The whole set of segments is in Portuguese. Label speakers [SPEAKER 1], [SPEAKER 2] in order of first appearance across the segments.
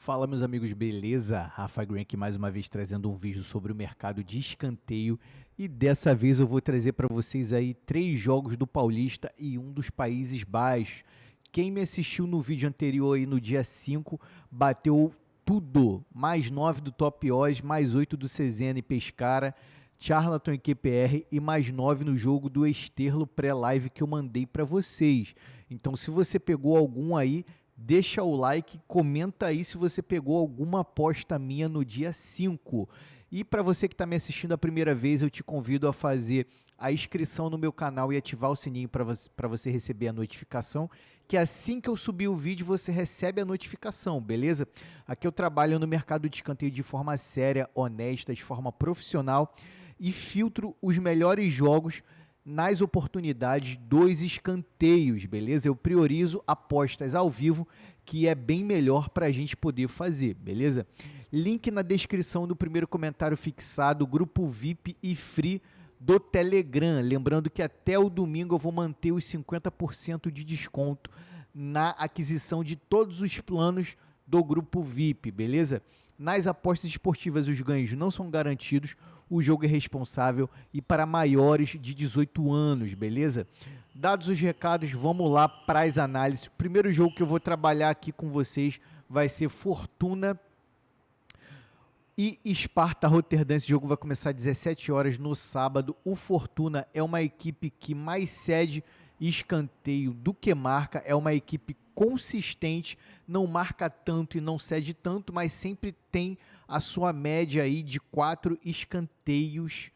[SPEAKER 1] Fala, meus amigos, beleza? Rafa Green aqui mais uma vez trazendo um vídeo sobre o mercado de escanteio e dessa vez eu vou trazer para vocês aí 3 jogos do Paulista e um dos Países Baixos. Quem me assistiu no vídeo anterior aí no dia 5 bateu tudo, mais 9 do Top Odds, mais 8 do CZN e Pescara, Charlatan e QPR e mais 9 no jogo do Esterlo pré-live que eu mandei para vocês. Então se você pegou algum aí, deixa o like, comenta aí se você pegou alguma aposta minha no dia 5. E para você que está me assistindo a primeira vez, eu te convido a fazer a inscrição no meu canal e ativar o sininho para você receber a notificação, que assim que eu subir o vídeo você recebe a notificação, beleza? Aqui eu trabalho no mercado de escanteio de forma séria, honesta, de forma profissional e filtro os melhores jogos nas oportunidades dos escanteios, beleza? Eu priorizo apostas ao vivo, que é bem melhor para a gente poder fazer, beleza? Link na descrição do primeiro comentário fixado, grupo VIP e Free do Telegram. Lembrando que até o domingo eu vou manter os 50% de desconto na aquisição de todos os planos do grupo VIP, beleza? Nas apostas esportivas os ganhos não são garantidos, o jogo é responsável e para maiores de 18 anos, beleza? Dados os recados, vamos lá para as análises. O primeiro jogo que eu vou trabalhar aqui com vocês vai ser Fortuna e Sparta Rotterdam. Esse jogo vai começar às 17 horas no sábado. O Fortuna é uma equipe que mais cede escanteio do que marca, é uma equipe consistente, não marca tanto e não cede tanto, mas sempre tem a sua média aí de 4 escanteios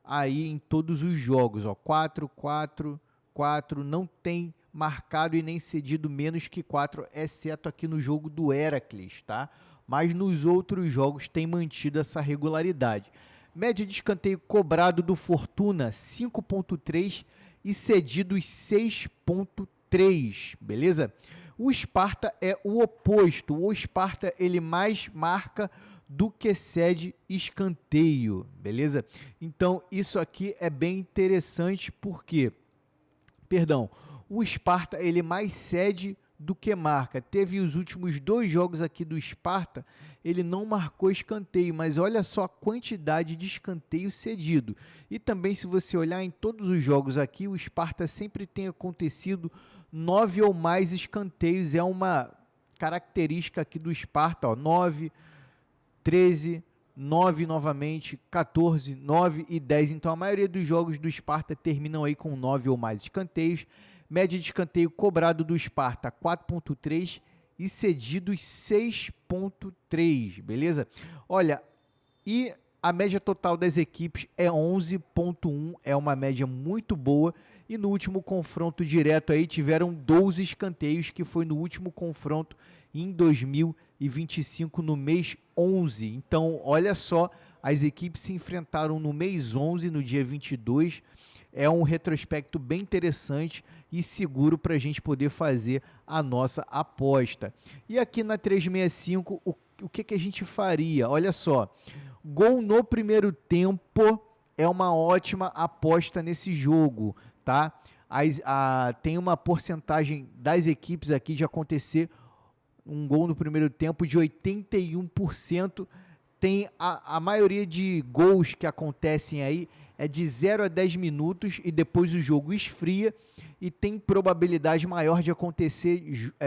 [SPEAKER 1] aí em todos os jogos, ó, 4, 4, 4, não tem marcado e nem cedido menos que 4, exceto aqui no jogo do Heracles, tá? Mas nos outros jogos tem mantido essa regularidade. Média de escanteio cobrado do Fortuna, 5.3 e cedidos 6.3, beleza? O Sparta é o oposto, o Sparta ele mais marca do que cede escanteio, beleza? Então isso aqui é bem interessante porque, o Sparta ele mais cede do que marca. Teve os últimos 2 jogos aqui do Sparta, ele não marcou escanteio, mas olha só a quantidade de escanteio cedido. E também se você olhar em todos os jogos aqui, o Sparta sempre tem acontecido 9 ou mais escanteios, é uma característica aqui do Sparta, ó, 9, 13, 9 novamente, 14, 9 e 10. Então a maioria dos jogos do Sparta terminam aí com 9 ou mais escanteios. Média de escanteio cobrado do Sparta 4.3 e cedidos 6.3, beleza? Olha, e a média total das equipes é 11.1, é uma média muito boa. E no último confronto direto aí tiveram 12 escanteios, que foi no último confronto em 2025, no mês 11. Então, olha só, as equipes se enfrentaram no mês 11, no dia 22. É um retrospecto bem interessante e seguro para a gente poder fazer a nossa aposta. E aqui na 365, o que a gente faria? Olha só, gol no primeiro tempo é uma ótima aposta nesse jogo, tá? Tem uma porcentagem das equipes aqui de acontecer um gol no primeiro tempo de 81%. Tem a maioria de gols que acontecem aí é de 0 a 10 minutos e depois o jogo esfria e tem probabilidade maior de acontecer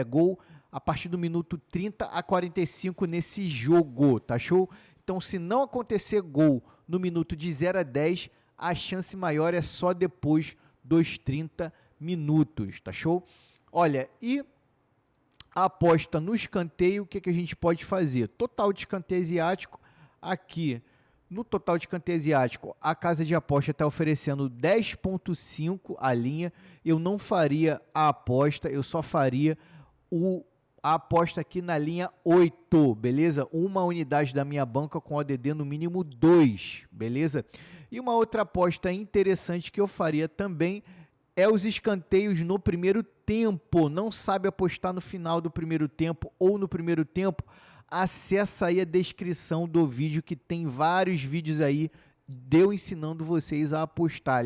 [SPEAKER 1] gol a partir do minuto 30 a 45 nesse jogo, tá show? Então se não acontecer gol no minuto de 0 a 10, a chance maior é só depois dos 30 minutos, tá show? Olha, e a aposta no escanteio, o que a gente pode fazer? Total de escanteio asiático, aqui no total de escanteio asiático, a casa de aposta está oferecendo 10.5 a linha. Eu não faria a aposta, eu só faria a aposta aqui na linha 8, beleza? Uma unidade da minha banca com ODD no mínimo 2, beleza? E uma outra aposta interessante que eu faria também é os escanteios no primeiro tempo. Não sabe apostar no final do primeiro tempo ou no primeiro tempo? Acessa aí a descrição do vídeo que tem vários vídeos aí eu ensinando vocês a apostar.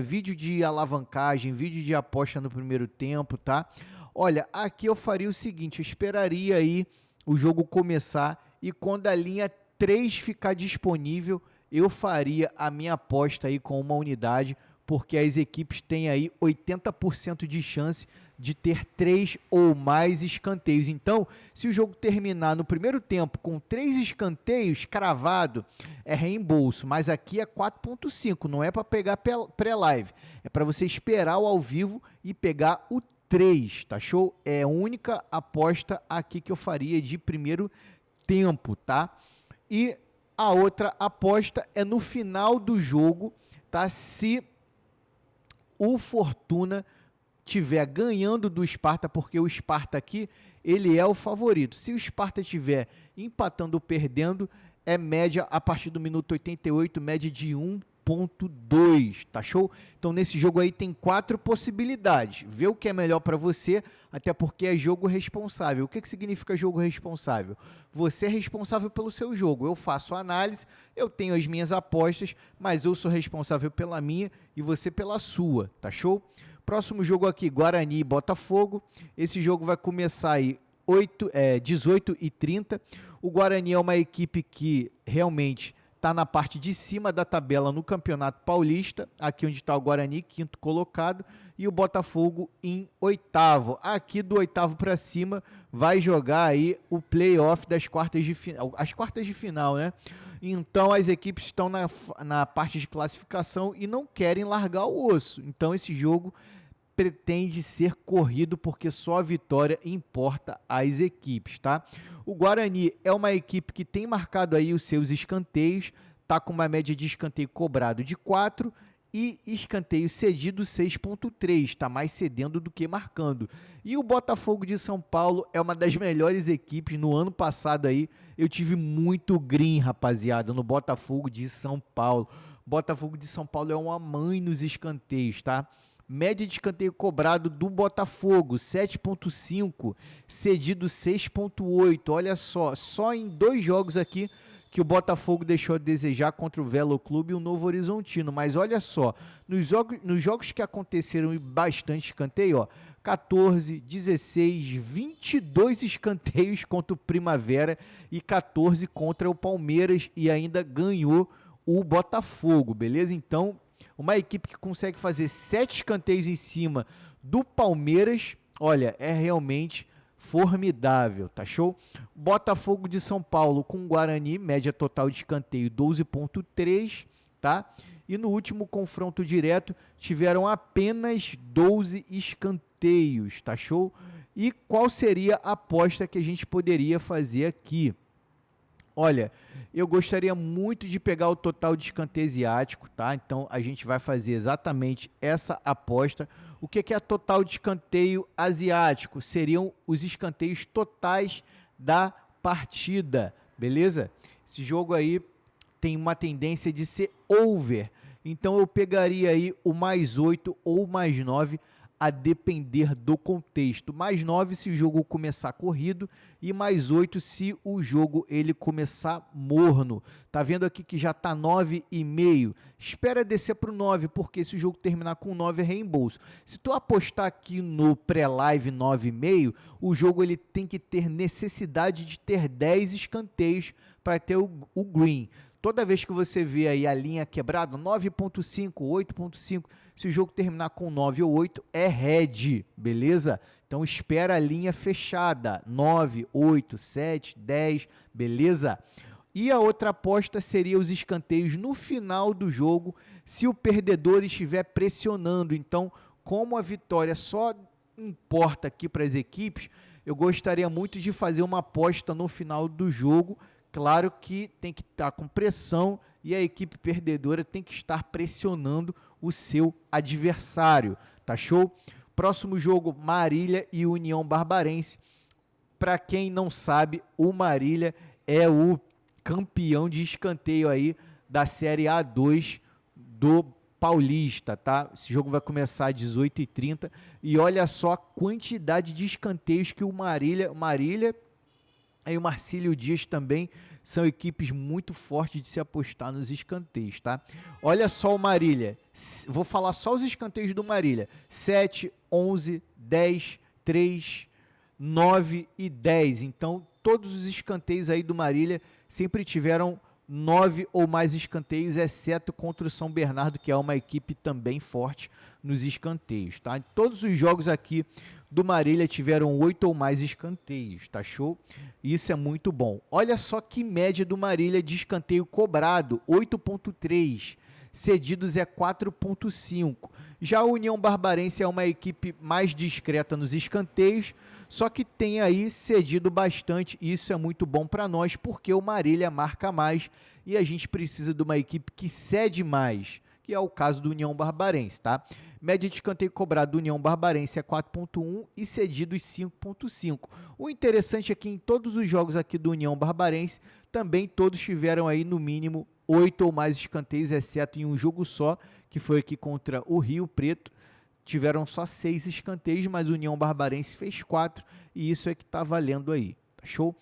[SPEAKER 1] Vídeo de alavancagem, vídeo de aposta no primeiro tempo, tá? Olha, aqui eu faria o seguinte, eu esperaria aí o jogo começar e quando a linha 3 ficar disponível, eu faria a minha aposta aí com uma unidade, porque as equipes têm aí 80% de chance de ter 3 ou mais escanteios. Então, se o jogo terminar no primeiro tempo com 3 escanteios cravado, é reembolso, mas aqui é 4.5, não é para pegar pré-live, é para você esperar o ao vivo e pegar o 3, tá show? É a única aposta aqui que eu faria de primeiro tempo, tá? E a outra aposta é no final do jogo, tá? Se o Fortuna tiver ganhando do Sparta, porque o Sparta aqui, ele é o favorito. Se o Sparta tiver empatando ou perdendo, é média a partir do minuto 88, média de 1.2, tá show? Então nesse jogo aí tem 4 possibilidades. Vê o que é melhor para você, até porque é jogo responsável. O que significa jogo responsável? Você é responsável pelo seu jogo. Eu faço a análise, eu tenho as minhas apostas, mas eu sou responsável pela minha e você pela sua, tá show? Próximo jogo aqui, Guarani e Botafogo. Esse jogo vai começar aí 18h30. O Guarani é uma equipe que realmente está na parte de cima da tabela no Campeonato Paulista, aqui onde está o Guarani, quinto colocado, e o Botafogo em oitavo. Aqui do oitavo para cima vai jogar aí o playoff das quartas de final, as quartas de final, né? Então as equipes estão na parte de classificação e não querem largar o osso. Então esse jogo pretende ser corrido porque só a vitória importa às equipes, tá? O Guarani é uma equipe que tem marcado aí os seus escanteios, tá com uma média de escanteio cobrado de 4 e escanteio cedido 6.3, tá mais cedendo do que marcando. E o Botafogo de São Paulo é uma das melhores equipes. No ano passado aí eu tive muito green, rapaziada, no Botafogo de São Paulo. Botafogo de São Paulo é uma mãe nos escanteios, tá? Média de escanteio cobrado do Botafogo, 7.5, cedido 6.8. Olha só em 2 jogos aqui que o Botafogo deixou a desejar contra o Velo Clube e o Novo Horizontino. Mas olha só, nos jogos que aconteceram bastante escanteio, ó, 14, 16, 22 escanteios contra o Primavera e 14 contra o Palmeiras e ainda ganhou o Botafogo, beleza? Então, uma equipe que consegue fazer 7 escanteios em cima do Palmeiras, olha, é realmente formidável, tá show? Botafogo de São Paulo com Guarani, média total de escanteio 12.3, tá? E no último confronto direto tiveram apenas 12 escanteios, tá show? E qual seria a aposta que a gente poderia fazer aqui? Olha, eu gostaria muito de pegar o total de escanteio asiático, tá? Então a gente vai fazer exatamente essa aposta. O que é total de escanteio asiático? Seriam os escanteios totais da partida, beleza? Esse jogo aí tem uma tendência de ser over. Então eu pegaria aí o mais 8 ou mais 9, a depender do contexto. Mais 9 se o jogo começar corrido e mais 8 se o jogo ele começar morno. Tá vendo aqui que já tá 9,5. Espera descer para o 9, porque se o jogo terminar com 9 é reembolso. Se tu apostar aqui no pré-live 9,5, o jogo ele tem que ter necessidade de ter 10 escanteios para ter o green. Toda vez que você vê aí a linha quebrada, 9.5, 8.5, se o jogo terminar com 9 ou 8, é red, beleza? Então espera a linha fechada, 9, 8, 7, 10, beleza? E a outra aposta seria os escanteios no final do jogo, se o perdedor estiver pressionando. Então, como a vitória só importa aqui para as equipes, eu gostaria muito de fazer uma aposta no final do jogo. Claro que tem que estar com pressão e a equipe perdedora tem que estar pressionando o seu adversário, tá show? Próximo jogo, Marília e União Barbarense. Para quem não sabe, o Marília é o campeão de escanteio aí da Série A2 do Paulista, tá? Esse jogo vai começar às 18h30 e olha só a quantidade de escanteios que o Marília e o Marcílio Dias também são equipes muito fortes de se apostar nos escanteios, tá? Olha só o Marília, vou falar só os escanteios do Marília, 7, 11, 10, 3, 9 e 10, então todos os escanteios aí do Marília sempre tiveram 9 ou mais escanteios, exceto contra o São Bernardo, que é uma equipe também forte nos escanteios, tá? Todos os jogos aqui do Marília tiveram 8 ou mais escanteios, tá show? Isso é muito bom. Olha só que média do Marília de escanteio cobrado, 8.3, cedidos é 4.5. Já a União Barbarense é uma equipe mais discreta nos escanteios, só que tem aí cedido bastante, e isso é muito bom para nós, porque o Marília marca mais e a gente precisa de uma equipe que cede mais, que é o caso do União Barbarense, tá? Média de escanteio cobrado do União Barbarense é 4.1 e cedidos 5.5. O interessante é que em todos os jogos aqui do União Barbarense, também todos tiveram aí no mínimo 8 ou mais escanteios, exceto em um jogo só, que foi aqui contra o Rio Preto. Tiveram só 6 escanteios, mas o União Barbarense fez 4 e isso é que está valendo aí, tá show?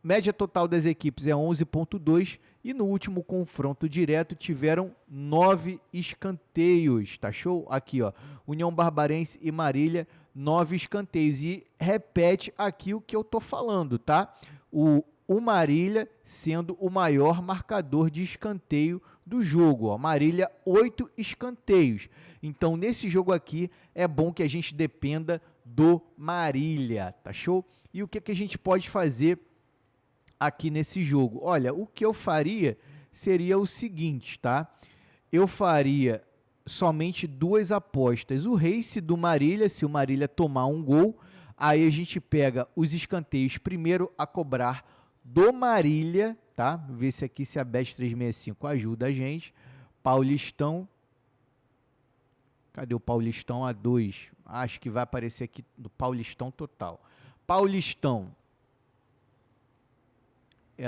[SPEAKER 1] Média total das equipes é 11.2 e no último confronto direto tiveram 9 escanteios, tá show? Aqui, ó, União Barbarense e Marília, 9 escanteios. E repete aqui o que eu tô falando, tá? O Marília sendo o maior marcador de escanteio do jogo, ó. Marília, 8 escanteios. Então, nesse jogo aqui, é bom que a gente dependa do Marília, tá show? E o que a gente pode fazer aqui nesse jogo? Olha, o que eu faria seria o seguinte, tá? Eu faria somente 2 apostas. O race do Marília, se o Marília tomar um gol, aí a gente pega os escanteios primeiro a cobrar do Marília, tá? Ver se aqui se a Bet365 ajuda a gente. Paulistão. Cadê o Paulistão A2? Acho que vai aparecer aqui do Paulistão total. Paulistão.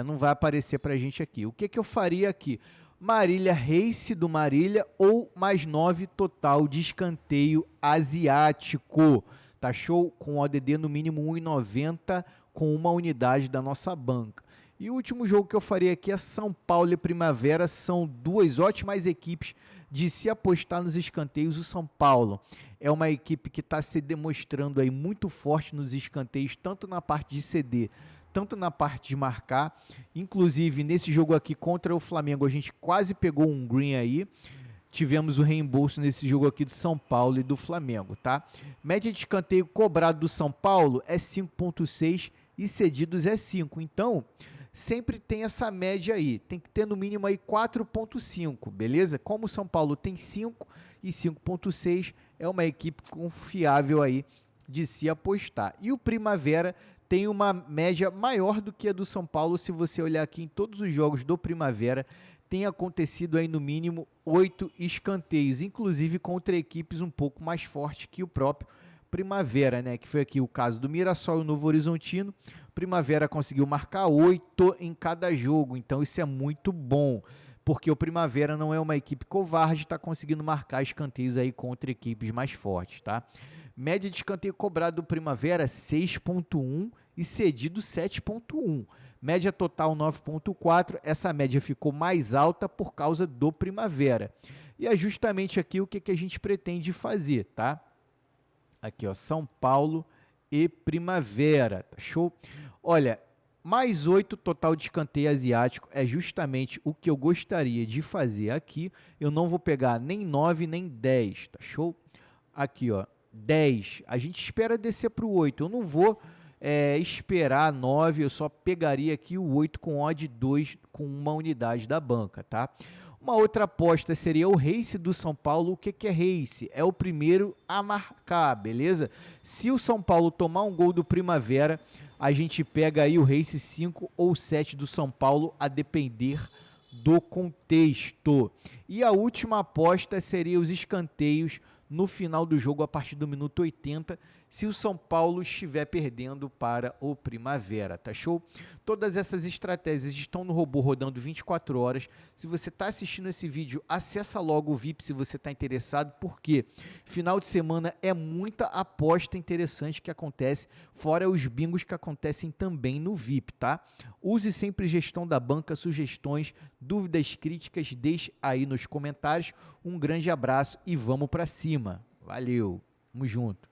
[SPEAKER 1] Não vai aparecer pra gente aqui. O que eu faria aqui? Marília, race do Marília ou mais 9 total de escanteio asiático. Tá show? Com ODD no mínimo 1,90 com uma unidade da nossa banca. E o último jogo que eu faria aqui é São Paulo e Primavera. São duas ótimas equipes de se apostar nos escanteios. O São Paulo é uma equipe que está se demonstrando aí muito forte nos escanteios, tanto na parte de ceder, tanto na parte de marcar. Inclusive, nesse jogo aqui contra o Flamengo, a gente quase pegou um green aí. Tivemos o reembolso nesse jogo aqui do São Paulo e do Flamengo, tá? Média de escanteio cobrado do São Paulo é 5.6 e cedidos é 5. Então, sempre tem essa média aí. Tem que ter no mínimo aí 4.5, beleza? Como o São Paulo tem 5 e 5.6, é uma equipe confiável aí de se apostar. E o Primavera tem uma média maior do que a do São Paulo. Se você olhar aqui em todos os jogos do Primavera, tem acontecido aí no mínimo 8 escanteios, inclusive contra equipes um pouco mais fortes que o próprio Primavera, né? Que foi aqui o caso do Mirassol e o Novo Horizontino. Primavera conseguiu marcar 8 em cada jogo, então isso é muito bom, porque o Primavera não é uma equipe covarde, está conseguindo marcar escanteios aí contra equipes mais fortes, tá? Média de escanteio cobrado do Primavera 6.1 e cedido 7.1. Média total 9.4, essa média ficou mais alta por causa do Primavera. E é justamente aqui o que a gente pretende fazer, tá? Aqui, ó, São Paulo e Primavera, tá show? Olha, mais 8 total de escanteio asiático é justamente o que eu gostaria de fazer aqui. Eu não vou pegar nem 9 nem 10, tá show? Aqui, ó, 10. A gente espera descer para o 8. Eu não vou esperar 9, eu só pegaria aqui o 8 com odd 2 com uma unidade da banca, tá? Uma outra aposta seria o race do São Paulo. O que é race? É o primeiro a marcar, beleza? Se o São Paulo tomar um gol do Primavera, a gente pega aí o race 5 ou 7 do São Paulo, a depender do contexto. E a última aposta seria os escanteios no final do jogo, a partir do minuto 80, se o São Paulo estiver perdendo para o Primavera, tá show? Todas essas estratégias estão no robô rodando 24 horas. Se você está assistindo esse vídeo, acessa logo o VIP se você está interessado, porque final de semana é muita aposta interessante que acontece, fora os bingos que acontecem também no VIP, tá? Use sempre gestão da banca, sugestões, dúvidas, críticas, deixe aí nos comentários. Um grande abraço e vamos para cima. Valeu, tamo junto.